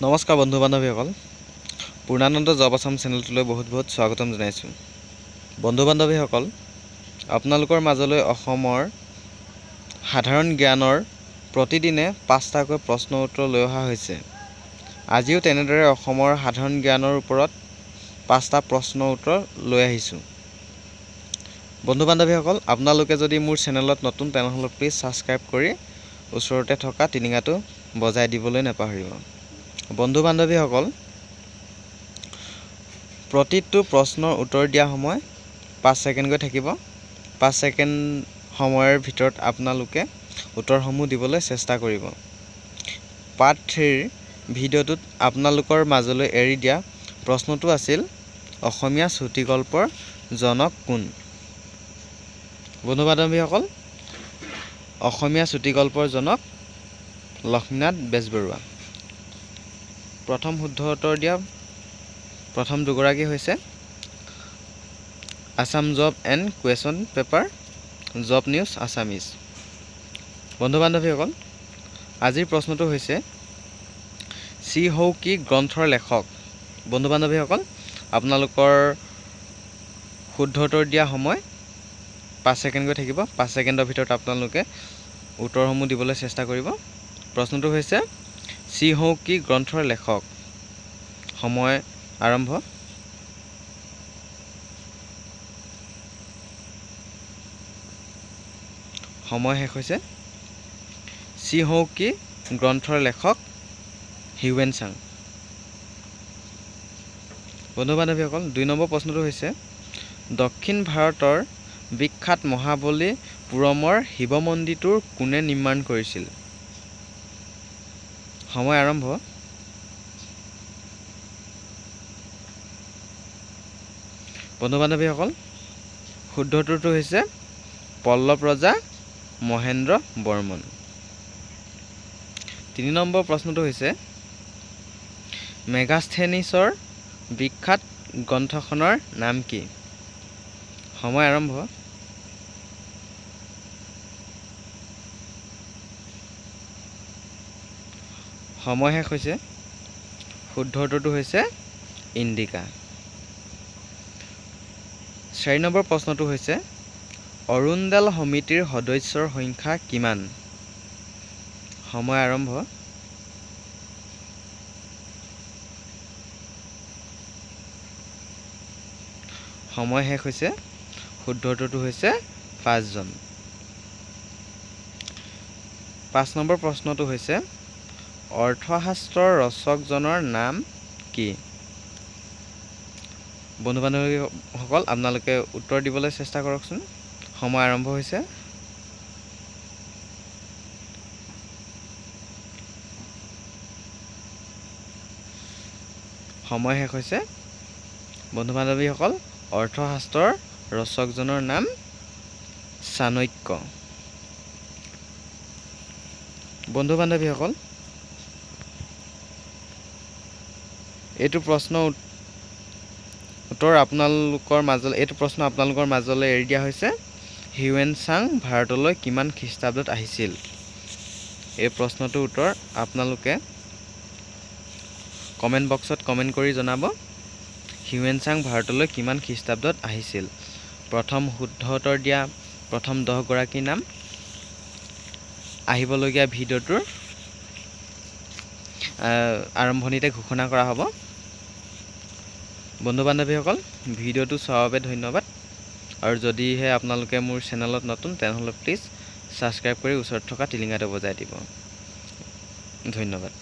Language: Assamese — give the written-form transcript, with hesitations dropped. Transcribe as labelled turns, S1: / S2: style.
S1: নমস্কাৰ বন্ধু বান্ধৱীসকল, পূৰ্ণানন্দ জব আছাম চেনেলটোলৈ বহুত বহুত স্বাগতম জনাইছোঁ। বন্ধু বান্ধৱীসকল, আপোনালোকৰ মাজলৈ অসমৰ সাধাৰণ জ্ঞানৰ প্ৰতিদিনে 5টাকৈ প্ৰশ্ন উত্তৰ লৈ অহা হৈছে। আজিও তেনেদৰে অসমৰ সাধাৰণ জ্ঞানৰ ওপৰত 5টা প্ৰশ্ন উত্তৰ লৈ আহিছোঁ। বন্ধু বান্ধৱীসকল, আপোনালোকে যদি মোৰ চেনেলত নতুন তেনেহ'লে প্লিজ ছাবস্ক্ৰাইব কৰি ওচৰতে থকা টিলিঙাটো বজাই দিবলৈ নাপাহৰিব। বন্ধু বান্ধৱীসকল, প্ৰতিটো প্ৰশ্নৰ উত্তৰ দিয়া সময় 5 ছেকেণ্ডকৈ থাকিব। 5 ছেকেণ্ড সময়ৰ ভিতৰত আপোনালোকে উত্তৰসমূহ দিবলৈ চেষ্টা কৰিব। পাৰ্ট 3ৰ ভিডিঅ'টোত আপোনালোকৰ মাজলৈ এৰি দিয়া প্ৰশ্নটো আছিল অসমীয়া চুটিগল্পৰ জনক কোন? বন্ধু বান্ধৱীসকল, অসমীয়া চুটিগল্পৰ জনক লক্ষ্মীনাথ বেজবৰুৱা। প্ৰথম শুদ্ধ উত্তৰ দিয়া প্ৰথম দুগৰাকী হৈছে Assam job and question paper, job news Assamese. বন্ধু বান্ধৱীসকল, আজিৰ প্ৰশ্নটো হৈছে চিহৌকি গ্ৰন্থৰ লেখক। বন্ধু বান্ধৱীসকল, আপোনালোকৰ শুদ্ধ উত্তৰ দিয়া সময় 5 ছেকেণ্ডকৈ থাকিব। 5 ছেকেণ্ডৰ ভিতৰত আপোনালোকে উত্তৰসমূহ দিবলৈ চেষ্টা কৰিব। প্ৰশ্নটো হৈছে চিহৌকি গ্ৰন্থৰ লেখক। সময় আৰম্ভ। সময় শেষ হৈছে। চিহৌকি গ্ৰন্থৰ লেখক হিউৱেন চাং। বন্ধু বান্ধৱীসকল, 2 নম্বৰ প্ৰশ্নটো হৈছে দক্ষিণ ভাৰতৰ বিখ্যাত মহাবলীপুৰমৰ শিৱ মন্দিৰটোৰ কোনে নিৰ্মাণ কৰিছিল? সময় আৰম্ভ। বন্ধু বান্ধৱীসকল, শুদ্ধ উত্তৰটো হৈছে পল্লৱ ৰজা মহেন্দ্ৰ বৰ্মন। 3 নম্বৰ প্ৰশ্নটো হৈছে মেগাস্থেনিছৰ বিখ্যাত গ্ৰন্থখনৰ নাম কি? সময় আৰম্ভ। সময় শেষ হৈছে। শুদ্ধ উত্তৰটো হৈছে ইণ্ডিকা। 4 নম্বৰ প্ৰশ্নটো হৈছে অৰুণোদয় সমিতিৰ সদস্যৰ সংখ্যা কিমান? সময় আৰম্ভ। সময় শেষ হৈছে। শুদ্ধ উত্তৰটো হৈছে 5 জন। 5 নম্বৰ প্ৰশ্নটো হৈছে অৰ্থশাস্ত্ৰৰ ৰচকজনৰ নাম কি? বন্ধু বান্ধৱীসকল, আপোনালোকে উত্তৰ দিবলৈ চেষ্টা কৰকচোন। সময় আৰম্ভ হৈছে। সময় শেষ হৈছে। বন্ধু বান্ধৱীসকল, অৰ্থশাস্ত্ৰৰ ৰচকজনৰ নাম চাণক্য। বন্ধু বান্ধৱীসকল, এইটো প্ৰশ্ন আপোনালোকৰ মাজলৈ এৰি দিয়া হৈছে হিউৱেন চাং ভাৰতলৈ কিমান খ্ৰীষ্টাব্দত আহিছিল? এই প্ৰশ্নটোৰ উত্তৰ আপোনালোকে কমেণ্ট বক্সত কমেণ্ট কৰি জনাব। হিউৱেন চাং ভাৰতলৈ কিমান খ্ৰীষ্টাব্দত আহিছিল? প্ৰথম শুদ্ধ উত্তৰ দিয়া প্ৰথম 10 গৰাকীৰ নাম আহিবলগীয়া ভিডিঅ'টোৰ আৰম্ভণিতে ঘোষণা কৰা হ'ব। বন্ধু বান্ধৱীসকল, ভিডিঅ'টো চোৱাৰ বাবে ধন্যবাদ। আৰু যদিহে আপোনালোকে মোৰ চেনেলত নতুন তেনেহ'লে প্লিজ ছাবস্ক্ৰাইব কৰি ওচৰত থকা টিলিঙাটো বজাই দিব। ধন্যবাদ।